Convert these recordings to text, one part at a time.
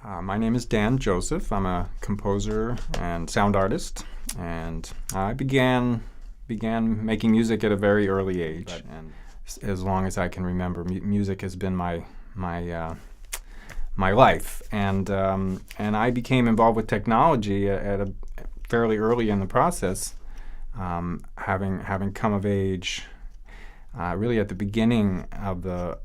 My name is Dan Joseph. I'm a composer and sound artist, and I began making music at a very early age. And as long as I can remember, music has been my life. And I became involved with technology at a fairly early in the process, having come of age really at the beginning of the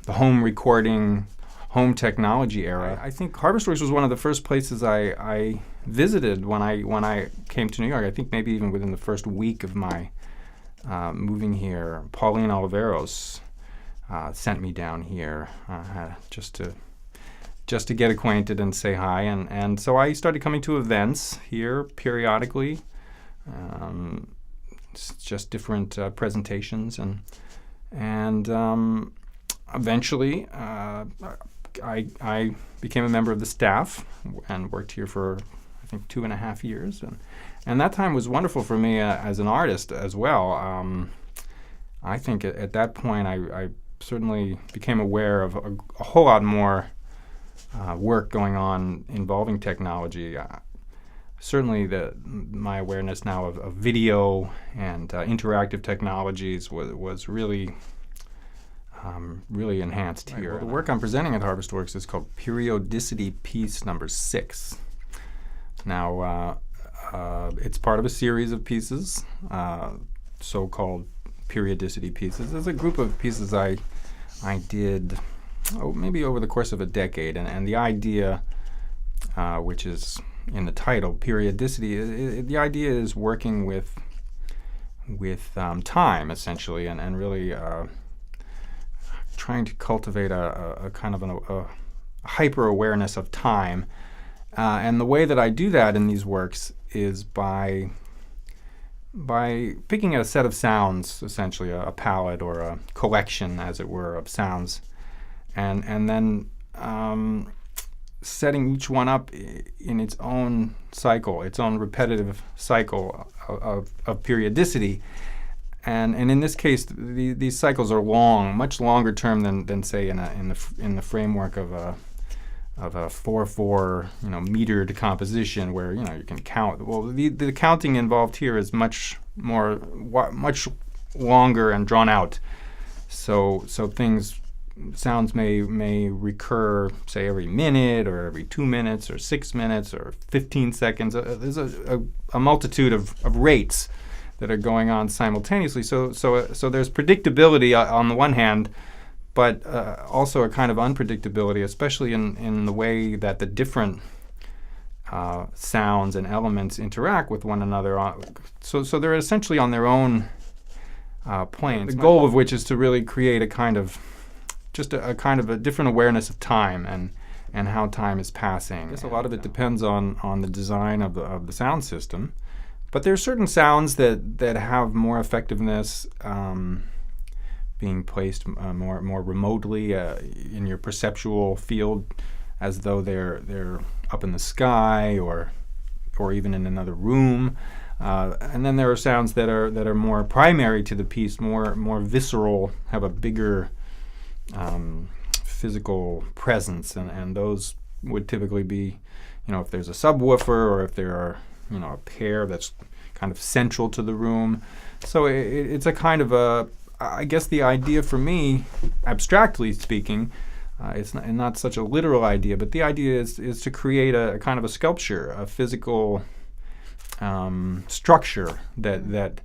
home recording, home technology era. I think Harvestworks was one of the first places I visited when I came to New York. I think maybe even within the first week of my moving here. Pauline Oliveros sent me down here just to get acquainted and say hi, and so I started coming to events here periodically, just different presentations, and eventually I became a member of the staff and worked here for I think 2.5 years, and that time was wonderful for me as an artist as well. I think at that point I certainly became aware of a whole lot more work going on involving technology. Certainly my awareness now of video and interactive technologies was really enhanced here. Well, the work I'm presenting at Harvestworks is called Periodicity piece number 6. Now, it's part of a series of pieces, so-called periodicity pieces. There's a group of pieces I did maybe over the course of a decade, and the idea, which is in the title, periodicity, the idea is working with time, essentially, and really trying to cultivate a kind of a hyper-awareness of time. And the way that I do that in these works is by picking a set of sounds, essentially a palette or a collection, as it were, of sounds, and then setting each one up in its own cycle, its own repetitive cycle of periodicity. And in this case, these cycles are long, much longer term than say in the framework of a 4/4 metered composition where you can count. Well, the counting involved here is much longer and drawn out. So sounds may recur, say, every minute or every 2 minutes or 6 minutes or 15 seconds. There's a multitude of rates that are going on simultaneously. So there's predictability on the one hand, but also a kind of unpredictability, especially in the way that the different sounds and elements interact with one another. So they're essentially on their own plane. The goal of which is to really create a kind of a different awareness of time and how time is passing. I guess a lot of it depends on the design of the sound system. But there are certain sounds that have more effectiveness being placed more remotely in your perceptual field, as though they're up in the sky or even in another room. And then there are sounds that are more primary to the piece, more visceral, have a bigger physical presence, and those would typically be, if there's a subwoofer or if there are a pair that's kind of central to the room. So it's a kind of I guess the idea for me, abstractly speaking, it's not such a literal idea, but the idea is to create a kind of a sculpture, a physical structure that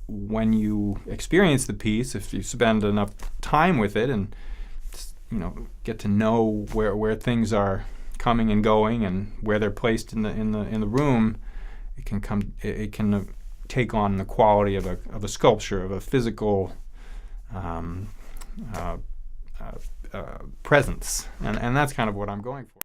when you experience the piece, if you spend enough time with it and get to know where things are coming and going and where they're placed in the room, it can take on the quality of a sculpture, of a physical presence, and that's kind of what I'm going for.